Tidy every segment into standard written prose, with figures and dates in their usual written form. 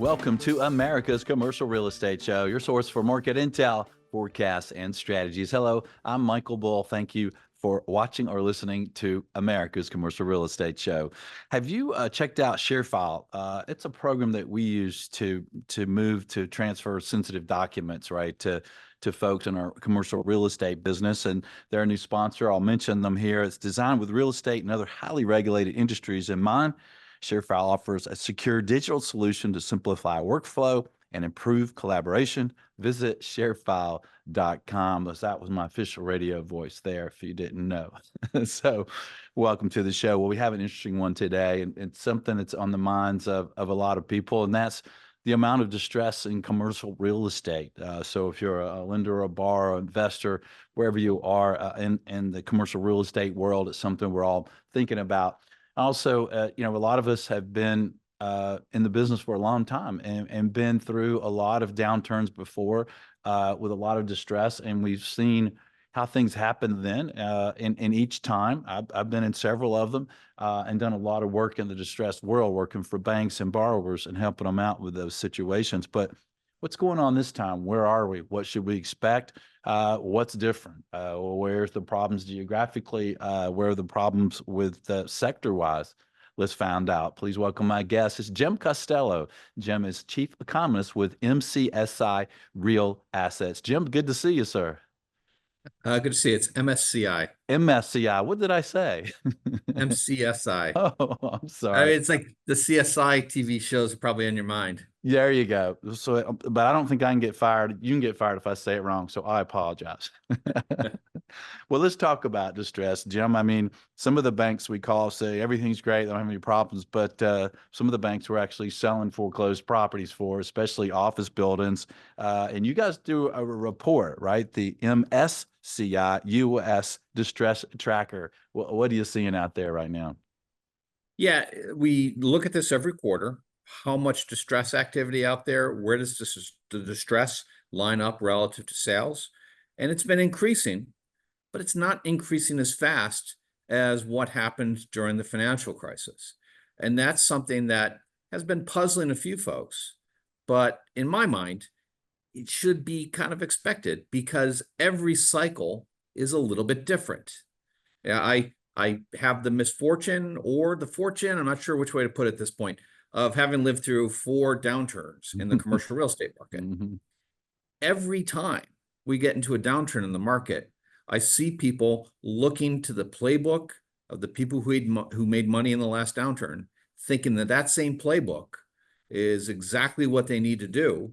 Welcome to America's Commercial Real Estate Show, your source for market intel, forecasts, and strategies. Hello, I'm Michael Bull. Thank you for watching or listening to America's Commercial Real Estate Show. Have you checked out ShareFile? It's a program that we use to move to transfer sensitive documents, right, to folks in our commercial real estate business. And they're a new sponsor. I'll mention them here. It's designed with real estate and other highly regulated industries in mind. ShareFile offers a secure digital solution to simplify workflow and improve collaboration. Visit sharefile.com. That was my official radio voice there, if you didn't know. So welcome to the show. Well, we have an interesting one today, and it's something that's on the minds of a lot of people, and that's the amount of distress in commercial real estate. So if you're a lender, a borrower, investor, wherever you are in the commercial real estate world, it's something we're all thinking about. Also, a lot of us have been in the business for a long time and been through a lot of downturns before with a lot of distress, and we've seen how things happen then. In each time, I've been in several of them and done a lot of work in the distressed world, working for banks and borrowers and helping them out with those situations. But what's going on this time? Where are we? What should we expect? What's different? Where's the problems geographically? Where are the problems with sector-wise? Let's find out. Please welcome my guest. It's Jim Costello. Jim is Chief Economist with MSCI Real Assets. Jim, good to see you, sir. Good to see you. It's MSCI. MSCI. What did I say? MCSI. Oh, I'm sorry. I mean, it's like the CSI TV shows are probably on your mind. There you go. So, but I don't think I can get fired. You can get fired if I say it wrong. So I apologize. Well, let's talk about distress, Jim. I mean, some of the banks we call say everything's great, they don't have any problems, but some of the banks we're actually selling foreclosed properties for, especially office buildings. And you guys do a report, right? The MSCI US Distress Tracker. What are you seeing out there right now? Yeah, we look at this every quarter. How much distress activity out there? Where does the distress line up relative to sales? And it's been increasing, but it's not increasing as fast as what happened during the financial crisis. And that's something that has been puzzling a few folks. But in my mind, it should be kind of expected because every cycle is a little bit different. Yeah, I have the misfortune or the fortune, I'm not sure which way to put it at this point, of having lived through 4 downturns in the commercial real estate market. Mm-hmm. Every time we get into a downturn in the market, I see people looking to the playbook of the people who made money in the last downturn, thinking that that same playbook is exactly what they need to do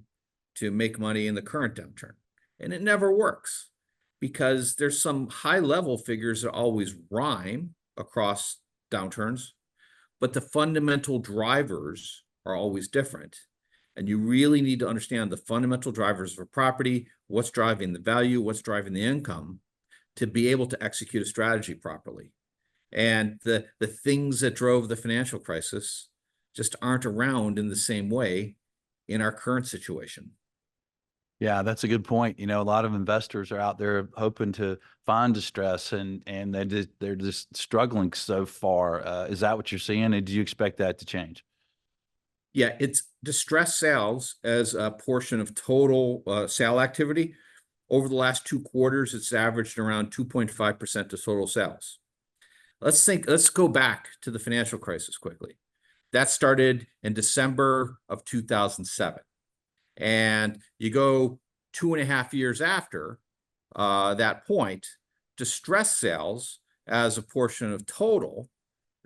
to make money in the current downturn. And it never works because there's some high-level figures that always rhyme across downturns, but the fundamental drivers are always different. And you really need to understand the fundamental drivers of a property, what's driving the value, what's driving the income, to be able to execute a strategy properly. And the things that drove the financial crisis just aren't around in the same way in our current situation. Yeah, that's a good point. A lot of investors are out there hoping to find distress, and they're just struggling so far. Is that what you're seeing, and do you expect that to change? Yeah, it's distressed sales as a portion of total sale activity. Over the last 2 quarters, it's averaged around 2.5% of total sales. Let's go back to the financial crisis quickly. That started in December of 2007. And you go 2.5 years after that point, distress sales as a portion of total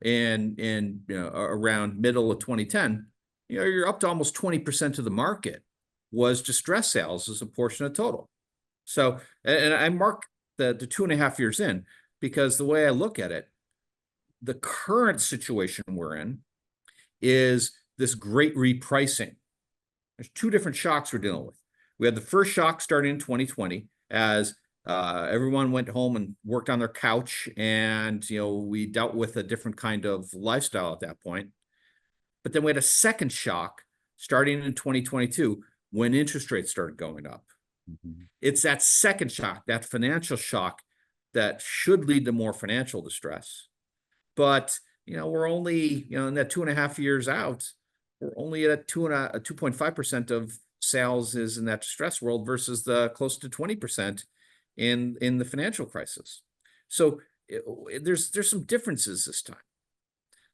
in around middle of 2010, you're up to almost 20% of the market was distress sales as a portion of total. So, and I mark the 2.5 years in because the way I look at it, the current situation we're in is this great repricing. There's 2 different shocks we're dealing with. We had the first shock starting in 2020 as everyone went home and worked on their couch, and we dealt with a different kind of lifestyle at that point. But then we had a second shock starting in 2022 when interest rates started going up. Mm-hmm. It's that second shock, that financial shock, that should lead to more financial distress. But we're only in that 2.5 years out. we're only at a 2.5% of sales is in that distress world versus the close to 20% in the financial crisis. So there's some differences this time.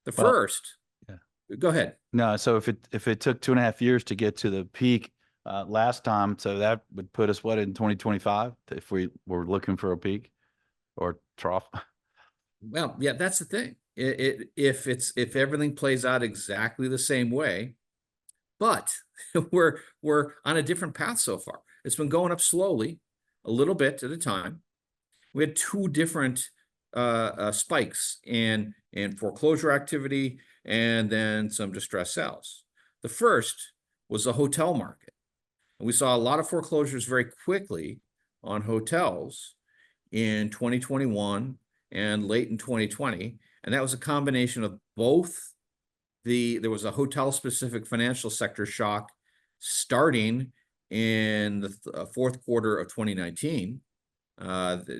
The Well, first, yeah. go ahead. No, so if it took 2.5 years to get to the peak last time, so that would put us what in 2025 if we were looking for a peak or trough. Well, yeah, that's the thing. If everything plays out exactly the same way, but we're on a different path so far. It's been going up slowly, a little bit at a time. We had two different spikes in foreclosure activity and then some distressed sales. The first was the hotel market. And we saw a lot of foreclosures very quickly on hotels in 2021 and late in 2020. And that was a combination of both there was a hotel specific financial sector shock starting in the fourth quarter of 2019.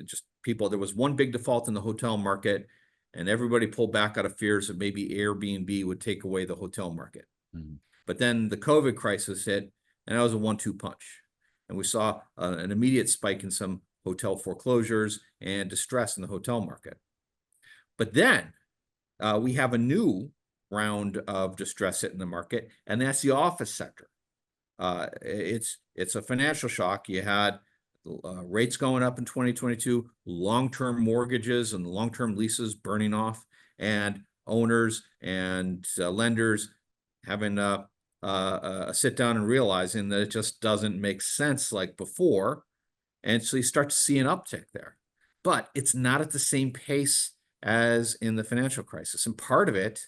Just people, there was one big default in the hotel market, and everybody pulled back out of fears that maybe Airbnb would take away the hotel market. Mm-hmm. But then the COVID crisis hit, and that was a 1-2 punch. And we saw an immediate spike in some hotel foreclosures and distress in the hotel market. But then we have a new round of distress hit in the market, and that's the office sector. It's a financial shock. You had rates going up in 2022, long-term mortgages and long-term leases burning off, and owners and lenders having a sit down and realizing that it just doesn't make sense like before. And so you start to see an uptick there. But it's not at the same pace as in the financial crisis. And part of it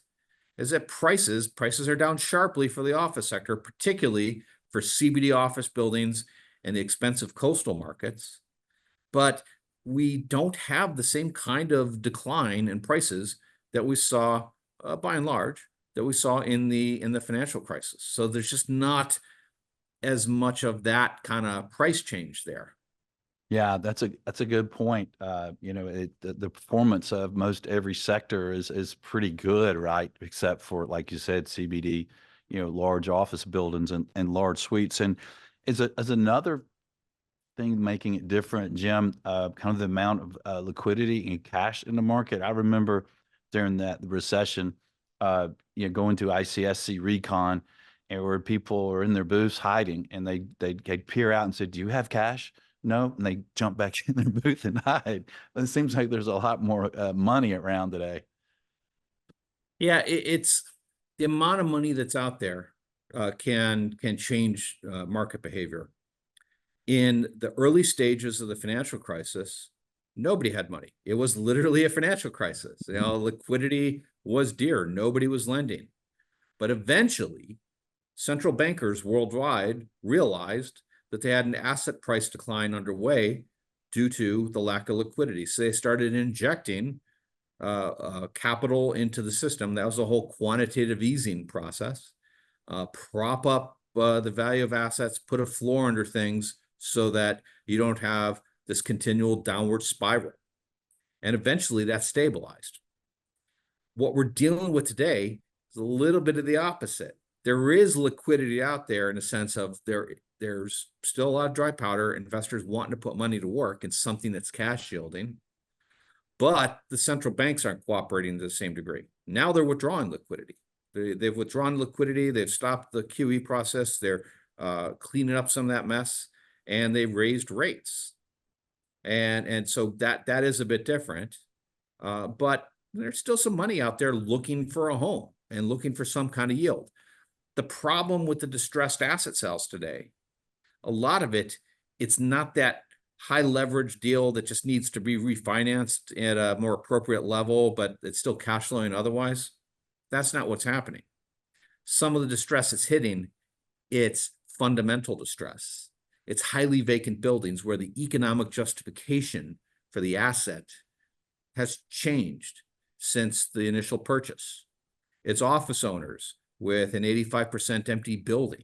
is that prices are down sharply for the office sector, particularly for CBD office buildings and the expensive coastal markets. But we don't have the same kind of decline in prices that we saw, by and large, that we saw in the financial crisis. So there's just not as much of that kind of price change there. Yeah, that's a good point. The performance of most every sector is pretty good, right? Except for, like you said, CBD, large office buildings and large suites. And as another thing making it different, Jim, kind of the amount of liquidity and cash in the market. I remember during the recession, going to ICSC Recon, and where people are in their booths hiding, and they'd peer out and say, "Do you have cash?" No, and they jump back in their booth and hide. It seems like there's a lot more money around today. Yeah, it's the amount of money that's out there can change market behavior. In the early stages of the financial crisis, nobody had money. It was literally a financial crisis. Liquidity was dear. Nobody was lending. But eventually, central bankers worldwide realized that they had an asset price decline underway due to the lack of liquidity. So they started injecting capital into the system. That was a whole quantitative easing process. Prop up the value of assets, put a floor under things so that you don't have this continual downward spiral. And eventually that stabilized. What we're dealing with today is a little bit of the opposite. There is liquidity out there in the sense of there's still a lot of dry powder, investors wanting to put money to work in something that's cash yielding, but the central banks aren't cooperating to the same degree. Now they're withdrawing liquidity. They've withdrawn liquidity. They've stopped the QE process. They're cleaning up some of that mess, and they've raised rates. And so that is a bit different. But there's still some money out there looking for a home and looking for some kind of yield. The problem with the distressed asset sales today, a lot of it's not that high leverage deal that just needs to be refinanced at a more appropriate level, but it's still cash flowing otherwise. That's not what's happening. Some of the distress it's hitting, it's fundamental distress. It's highly vacant buildings where the economic justification for the asset has changed since the initial purchase. It's office owners with an 85% empty building,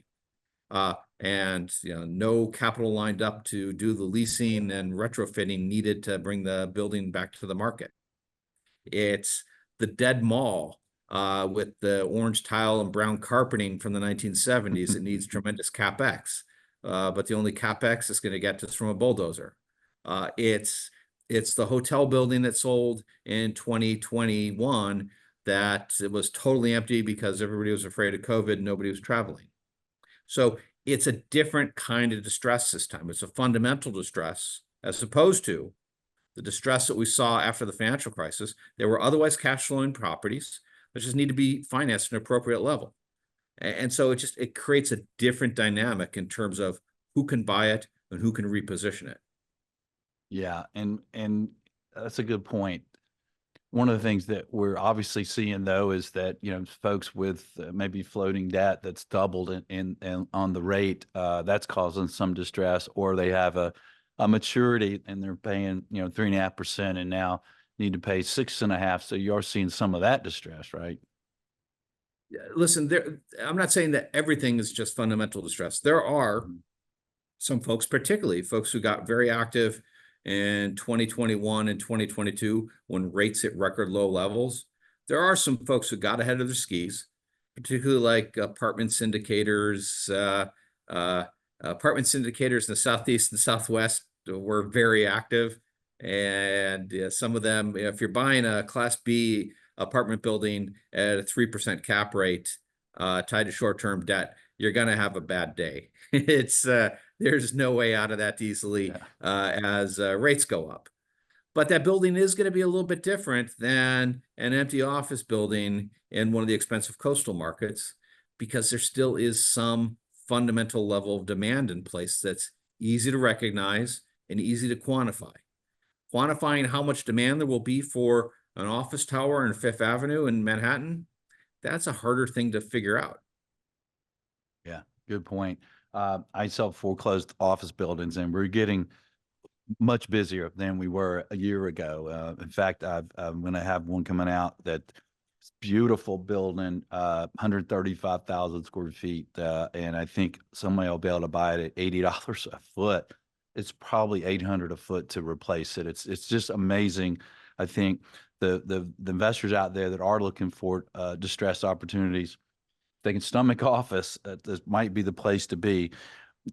and no capital lined up to do the leasing and retrofitting needed to bring the building back to the market. It's the dead mall with the orange tile and brown carpeting from the 1970s. It needs tremendous CapEx, but the only CapEx it's going to get is from a bulldozer. It's the hotel building that sold in 2021 that it was totally empty because everybody was afraid of COVID and nobody was traveling. So it's a different kind of distress this time. It's a fundamental distress as opposed to the distress that we saw after the financial crisis. There were otherwise cash flowing properties that just need to be financed at an appropriate level. And so it creates a different dynamic in terms of who can buy it and who can reposition it. Yeah, and that's a good point. One of the things that we're obviously seeing though is that, you know, folks with maybe floating debt that's doubled in on the rate, that's causing some distress, or they have a maturity and they're paying, you know, 3.5% and now need to pay 6.5%. So you are seeing some of that distress, right? Listen, I'm not saying that everything is just fundamental distress. There are some folks, particularly folks who got very active in 2021 and 2022 when rates hit record low levels. There are some folks who got ahead of their skis, particularly like apartment syndicators. Apartment syndicators in the Southeast and Southwest were very active. And some of them, if you're buying a Class B apartment building at a 3% cap rate tied to short-term debt, you're going to have a bad day. There's no way out of that easily as rates go up. But that building is going to be a little bit different than an empty office building in one of the expensive coastal markets, because there still is some fundamental level of demand in place that's easy to recognize and easy to quantify. Quantifying how much demand there will be for an office tower in Fifth Avenue in Manhattan, that's a harder thing to figure out. Yeah, good point. I sell foreclosed office buildings, and we're getting much busier than we were a year ago. In fact, I'm going to have one coming out that beautiful building, 135,000 square feet, and I think somebody will be able to buy it at $80 a foot. It's probably $800 a foot to replace it. It's just amazing. I think the investors out there that are looking for distressed opportunities, they can stomach office. This might be the place to be.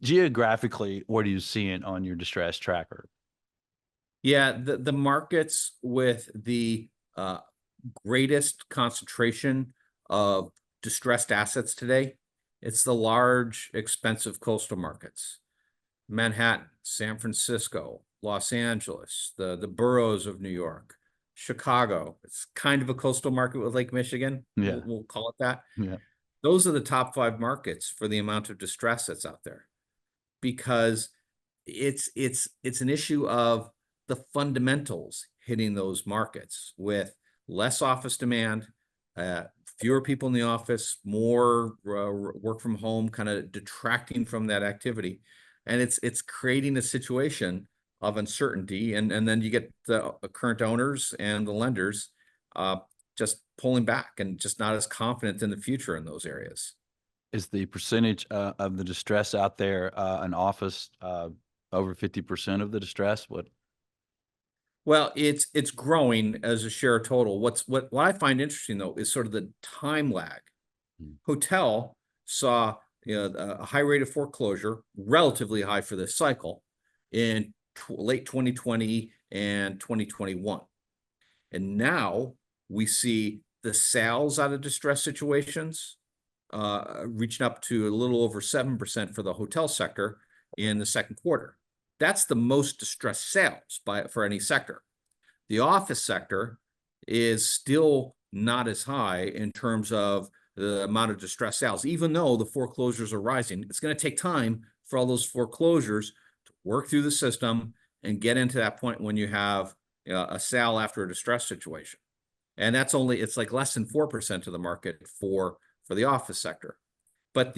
Geographically, what are you seeing on your distress tracker? Yeah, the markets with the greatest concentration of distressed assets today, it's the large, expensive coastal markets. Manhattan, San Francisco, Los Angeles, the boroughs of New York, Chicago. It's kind of a coastal market with Lake Michigan. Yeah. We'll call it that. Yeah. Those are the top 5 markets for the amount of distress that's out there, because it's an issue of the fundamentals hitting those markets with less office demand, fewer people in the office, more work from home, kind of detracting from that activity. And it's creating a situation of uncertainty. And then you get the current owners and the lenders just pulling back and just not as confident in the future in those areas. Is the percentage of the distress out there an office over 50% of the distress? What? Well, it's growing as a share total. What I find interesting though is sort of the time lag. Hotel saw a high rate of foreclosure, relatively high for this cycle, in late 2020 and 2021. And now we see the sales out of distress situations reaching up to a little over 7% for the hotel sector in the second quarter. That's the most distressed sales for any sector. The office sector is still not as high in terms of the amount of distressed sales, even though the foreclosures are rising. It's going to take time for all those foreclosures to work through the system and get into that point when you have a sale after a distress situation. And it's like less than 4% of the market for the office sector. But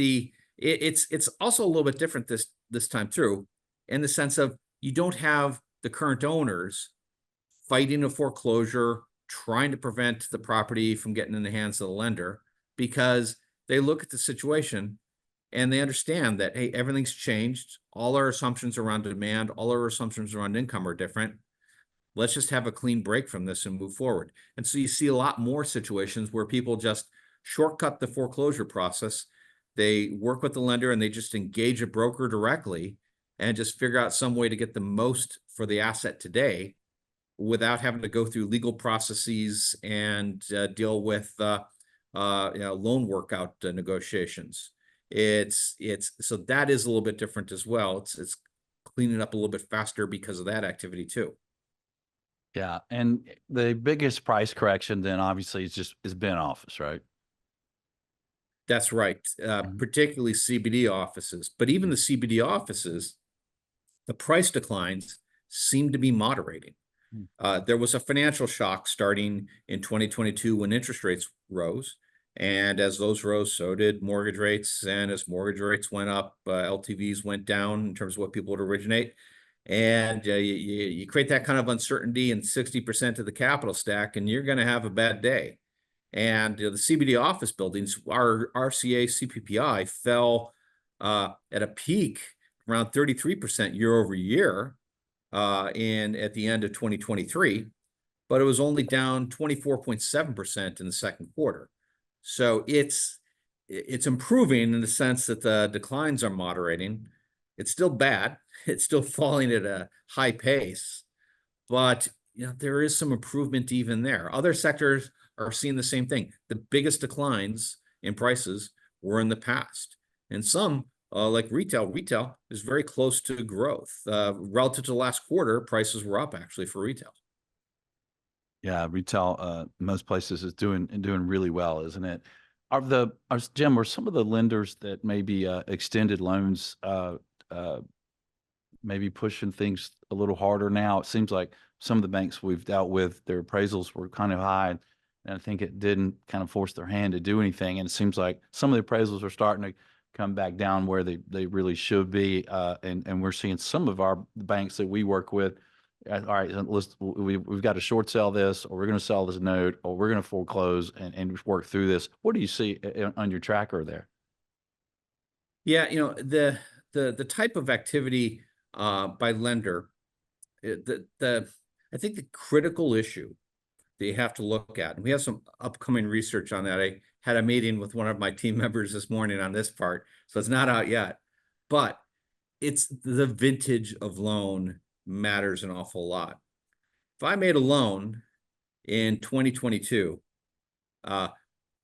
it's also a little bit different this time through, in the sense of you don't have the current owners fighting a foreclosure, trying to prevent the property from getting in the hands of the lender, because they look at the situation and they understand that, hey, everything's changed. All our assumptions around demand, all our assumptions around income are different. Let's just have a clean break from this and move forward. And so you see a lot more situations where people just shortcut the foreclosure process. They work with the lender and they just engage a broker directly and just figure out some way to get the most for the asset today without having to go through legal processes and deal with loan workout negotiations. It's so that is a little bit different as well. It's cleaning up a little bit faster because of that activity too. Yeah, and the biggest price correction then obviously is been office, right? That's right, Mhm. particularly CBD offices. But even the CBD offices, the price declines seem to be moderating. Mm. There was a financial shock starting in 2022 when interest rates rose. And as those rose, so did mortgage rates. And as mortgage rates went up, LTVs went down in terms of what people would originate. And you create that kind of uncertainty in 60% of the capital stack, and you're going to have a bad day. And the CBD office buildings, our RCA CPPI fell at a peak around 33% year over year at the end of 2023, but it was only down 24.7% in the second quarter. So it's improving in the sense that the declines are moderating. It's still bad. It's still falling at a high pace, but there is some improvement even there. Other sectors are seeing the same thing. The biggest declines in prices were in the past, and some like retail is very close to growth. Relative to the last quarter, prices were up actually for retail. Yeah, retail, most places is doing really well, isn't it? Jim, are some of the lenders that maybe extended loans uh, maybe pushing things a little harder now? It seems like some of the banks we've dealt with, their appraisals were kind of high, and I think it didn't kind of force their hand to do anything. And it seems like some of the appraisals are starting to come back down where they really should be. And we're seeing some of our banks that we work with. All right, we've got to short sell this, or we're going to sell this note, or we're going to foreclose and work through this. What do you see on your tracker there? Yeah, the type of activity by lender, the I think the critical issue that you have to look at, and we have some upcoming research on that. I had a meeting with one of my team members this morning on this part, so it's not out yet, but it's the vintage of loan matters an awful lot. If I made a loan in 2022,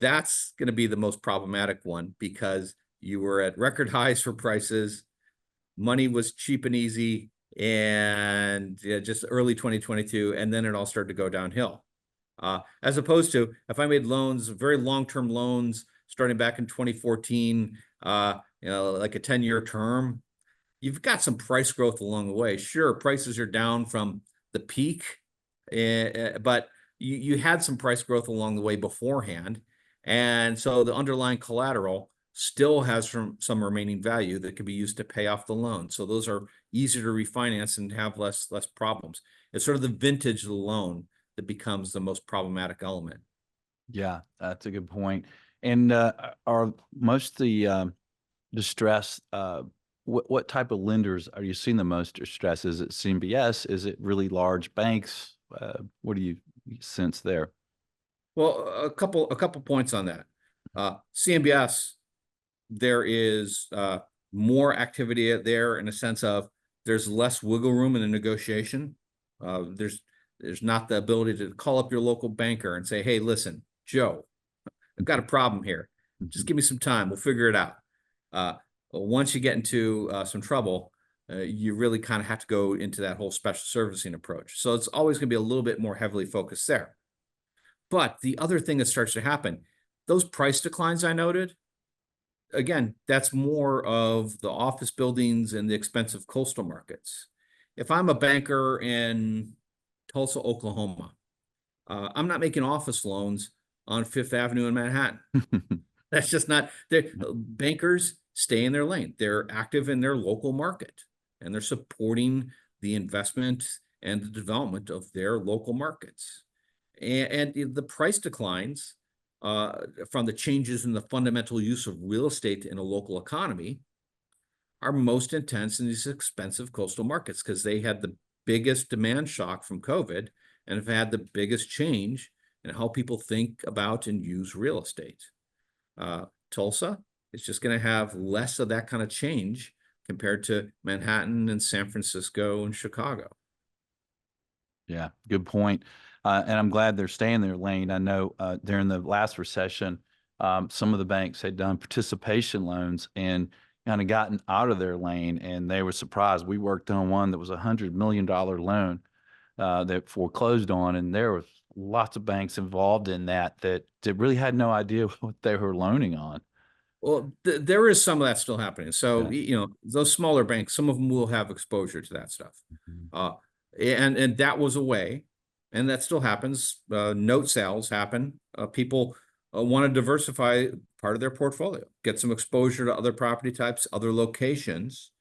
that's going to be the most problematic one because you were at record highs for prices, money was cheap and easy, and just early 2022, and then it all started to go downhill. As opposed to if I made loans, very long-term loans, starting back in 2014, like a 10-year term, you've got some price growth along the way. Sure, prices are down from the peak, but you had some price growth along the way beforehand. And so the underlying collateral still has some remaining value that can be used to pay off the loan. So those are easier to refinance and have less problems. It's sort of the vintage of the loan that becomes the most problematic element. Yeah, that's a good point. And are most of the distress, what type of lenders are you seeing the most distress? Is it CMBS? Is it really large banks? What do you sense there? Well, a couple points on that. CMBS, there is more activity there in a sense of there's less wiggle room in the negotiation. There's not the ability to call up your local banker and say, "Hey, listen, Joe, I've got a problem here. Just Mhm. give me some time. We'll figure it out." Once you get into some trouble, you really kind of have to go into that whole special servicing approach. So it's always going to be a little bit more heavily focused there. But the other thing that starts to happen, those price declines I noted, again, that's more of the office buildings and the expensive coastal markets. If I'm a banker in Tulsa, Oklahoma, I'm not making office loans on Fifth Avenue in Manhattan. That's just not, bankers stay in their lane. They're active in their local market and they're supporting the investment and the development of their local markets. And the price declines from the changes in the fundamental use of real estate in a local economy are most intense in these expensive coastal markets because they had the biggest demand shock from COVID and have had the biggest change in how people think about and use real estate. Tulsa is just going to have less of that kind of change compared to Manhattan and San Francisco and Chicago. Yeah, good point. And I'm glad they're staying their lane. I know during the last recession, some of the banks had done participation loans and kind of gotten out of their lane, and they were surprised. We worked on one that was $100 million loan that foreclosed on, and there was lots of banks involved in that really had no idea what they were loaning on. Well, there is some of that still happening. So, Yeah. those smaller banks, some of them will have exposure to that stuff. Mhm. Uh, and that was a way, and that still happens. Note sales happen. People want to diversify part of their portfolio, get some exposure to other property types, other locations,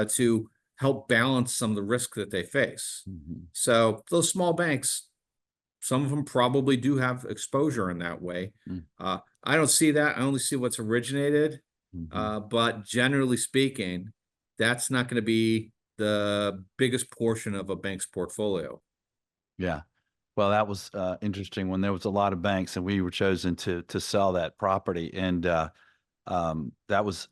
to help balance some of the risk that they face. Mhm. So those small banks, some of them probably do have exposure in that way. Mm. I don't see that. I only see what's originated. Mhm. But generally speaking, that's not going to be the biggest portion of a bank's portfolio. Yeah. Well, that was interesting when there was a lot of banks and we were chosen to sell that property. And that was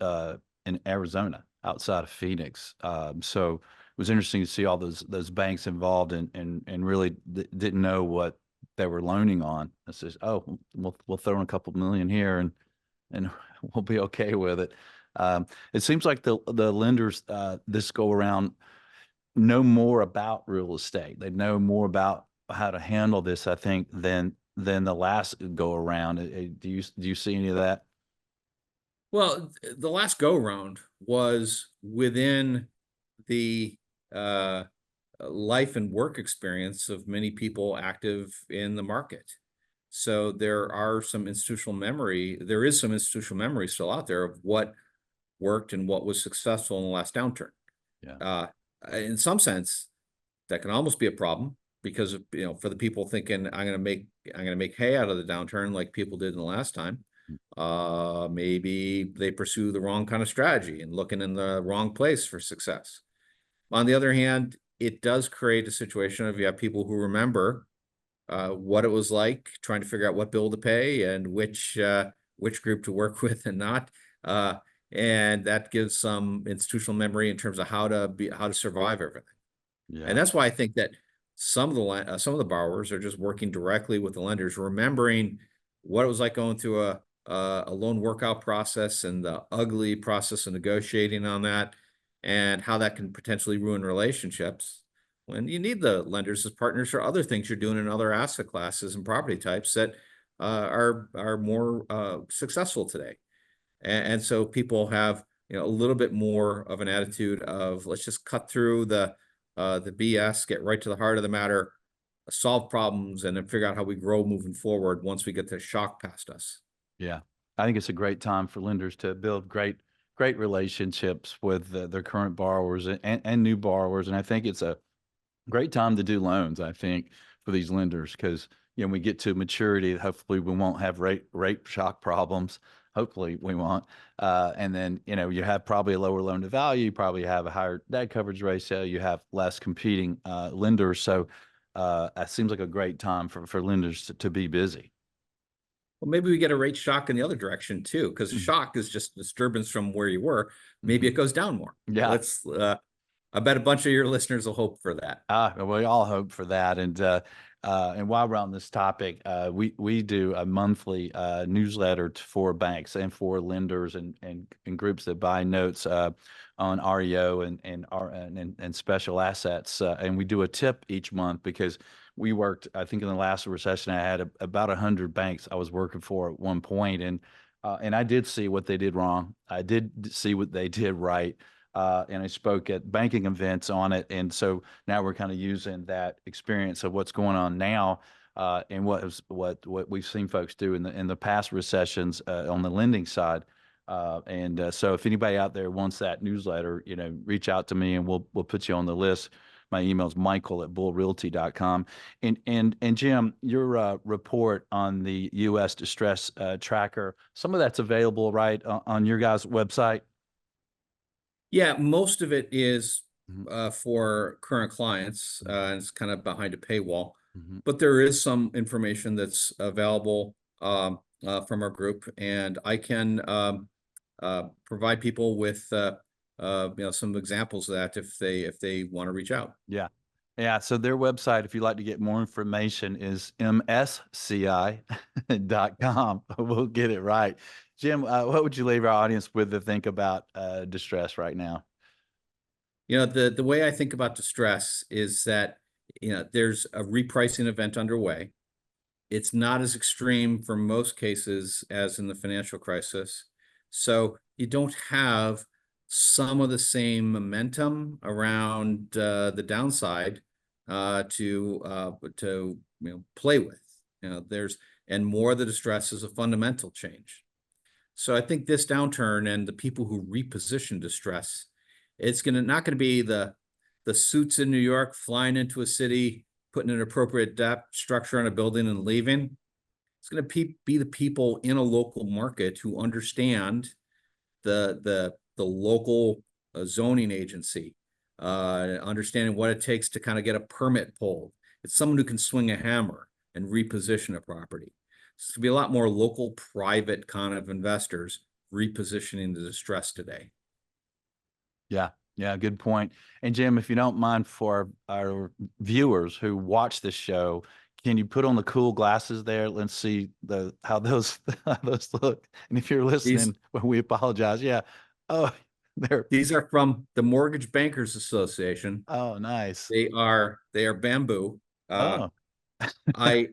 in Arizona outside of Phoenix. So it was interesting to see all those banks involved and really didn't know what they were loaning on. It says, oh, we'll throw in a couple million here and we'll be okay with it. It seems like the lenders this go around know more about real estate. They know more about how to handle this, I think, than the last go around. Do you see any of that? Well, the last go round was within the uh, life and work experience of many people active in the market. So there are some institutional memory. There is some institutional memory still out there of what worked and what was successful in the last downturn. Yeah. Uh, in some sense, that can almost be a problem because of, for the people thinking I'm going to make hay out of the downturn like people did in the last time. Maybe they pursue the wrong kind of strategy and looking in the wrong place for success. On the other hand, it does create a situation of you have people who remember what it was like trying to figure out what bill to pay and which group to work with and not. And that gives some institutional memory in terms of how to survive everything. And Yeah. that's why I think that some of the borrowers are just working directly with the lenders, remembering what it was like going through a loan workout process and the ugly process of negotiating on that, and how that can potentially ruin relationships when you need the lenders as partners for other things you're doing in other asset classes and property types that are more successful today. And so people have a little bit more of an attitude of let's just cut through the BS, get right to the heart of the matter, solve problems, and then figure out how we grow moving forward once we get the shock past us. Yeah. I think it's a great time for lenders to build great relationships with their current borrowers and new borrowers. And I think it's a great time to do loans, I think, for these lenders because we get to maturity. Hopefully, we won't have rate shock problems. Hopefully, we won't. And then you have probably a lower loan to value. You probably have a higher debt coverage ratio. You have less competing lenders. So it seems like a great time for lenders to be busy. Well, maybe we get a rate shock in the other direction too, because Mhm. shock is just disturbance from where you were. Maybe Mhm. it goes down more. Yeah. I bet a bunch of your listeners will hope for that. We all hope for that. And while we're on this topic, we do a monthly newsletter for banks and for lenders and groups that buy notes on REO and special assets. And we do a tip each month because we worked, I think in the last recession, I had about 100 banks I was working for at one point, and I did see what they did wrong. I did see what they did right. And I spoke at banking events on it. And so now we're kind of using that experience of what's going on now and what we've seen folks do in the past recessions on the lending side. So if anybody out there wants that newsletter, reach out to me and we'll put you on the list. My email is michael@bullrealty.com. And Jim, your report on the U.S. distress tracker, some of that's available right on your guys' website. Yeah, most of it is for current clients, and it's kind of behind a paywall. Mhm. But there is some information that's available from our group, and I can provide people with some examples of that if they want to reach out. Yeah. Yeah. So their website, if you'd like to get more information, is MSCI.com. We'll get it right. Jim, what would you leave our audience with to think about distress right now? The way I think about distress is that there's a repricing event underway. It's not as extreme for most cases as in the financial crisis. So you don't have some of the same momentum around the downside to play with. And more of the distress is a fundamental change. So I think this downturn and the people who reposition distress, it's not going to be the suits in New York flying into a city, putting an appropriate depth structure on a building and leaving. It's going to be the people in a local market who understand the local zoning agency, understanding what it takes to kind of get a permit pulled. It's someone who can swing a hammer and reposition a property. It's going to be a lot more local, private kind of investors repositioning the distress today. Yeah. Yeah. Good point. And Jim, if you don't mind, for our viewers who watch this show, can you put on the cool glasses there? Let's see how those look. And if you're listening, well, we apologize. Yeah. Oh, these are from the Mortgage Bankers Association. Oh, nice. They are bamboo. Oh. They're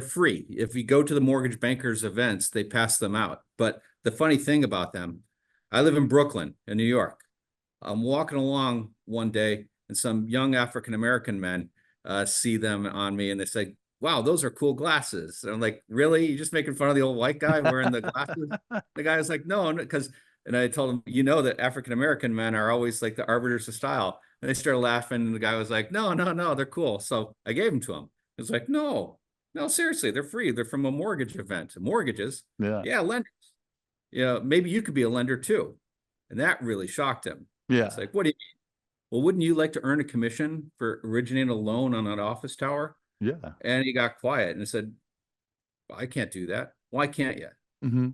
free. If you go to the mortgage bankers events, they pass them out. But the funny thing about them, I live in Brooklyn, in New York. I'm walking along one day and some young African-American men see them on me and they say, wow, those are cool glasses. And I'm like, really? You're just making fun of the old white guy wearing the glasses? The guy was like, no, because, and I told him, that African-American men are always like the arbiters of style. And they started laughing, and the guy was like, no, they're cool. So I gave them to him. He was like, no, seriously, they're free. They're from a mortgage event. Mortgages? Yeah, lenders. Yeah, maybe you could be a lender too. And that really shocked him. Yeah. It's like, what do you mean? Well, wouldn't you like to earn a commission for originating a loan on an office tower? Yeah. And he got quiet and said, I can't do that. Why can't you? Mm-hmm.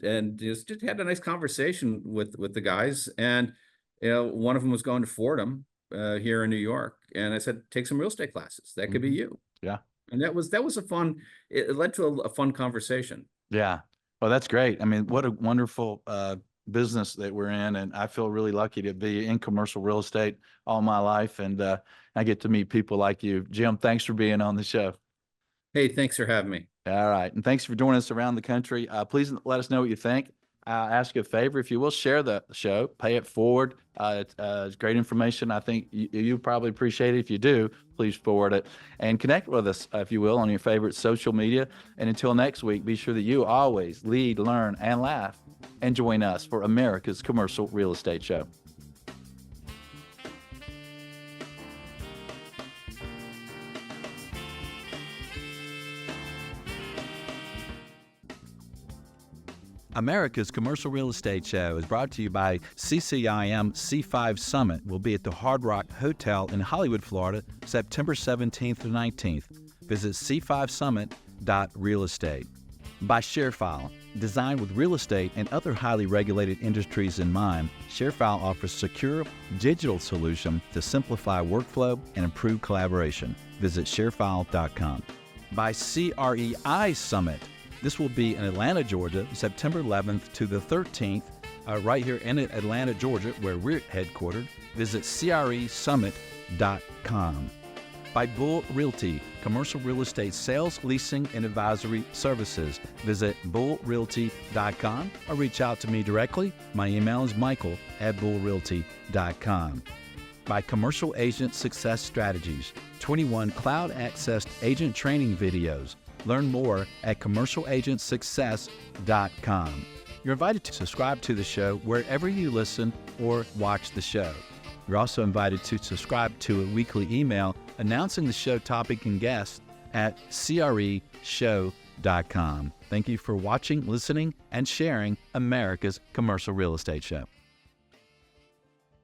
And just had a nice conversation with the guys. And one of them was going to Fordham here in New York, and I said, take some real estate classes. That could be you. Yeah. And that was a fun. It led to a fun conversation. Yeah. Well, that's great. I mean, what a wonderful business that we're in, and I feel really lucky to be in commercial real estate all my life, and I get to meet people like you. Jim, thanks for being on the show. Hey, thanks for having me. All right, and thanks for joining us around the country. Please let us know what you think. I'll ask you a favor. If you will, share the show, pay it forward. It's great information. I think you probably appreciate it. If you do, please forward it and connect with us, if you will, on your favorite social media. And until next week, be sure that you always lead, learn, and laugh, and join us for America's Commercial Real Estate Show. America's Commercial Real Estate Show is brought to you by CCIM C5 Summit. Will be at the Hard Rock Hotel in Hollywood, Florida, September 17th to 19th. Visit c5summit.realestate. By ShareFile. Designed with real estate and other highly regulated industries in mind, ShareFile offers secure digital solution to simplify workflow and improve collaboration. Visit sharefile.com. By CREI Summit. This will be in Atlanta, Georgia, September 11th to the 13th, right here in Atlanta, Georgia, where we're headquartered. Visit cresummit.com. By Bull Realty, commercial real estate sales, leasing, and advisory services. Visit bullrealty.com or reach out to me directly. My email is michael@bullrealty.com. By Commercial Agent Success Strategies, 21 cloud-accessed agent training videos. Learn more at commercialagentsuccess.com. You're invited to subscribe to the show wherever you listen or watch the show. You're also invited to subscribe to a weekly email announcing the show topic and guests at creshow.com. Thank you for watching, listening, and sharing America's Commercial Real Estate Show.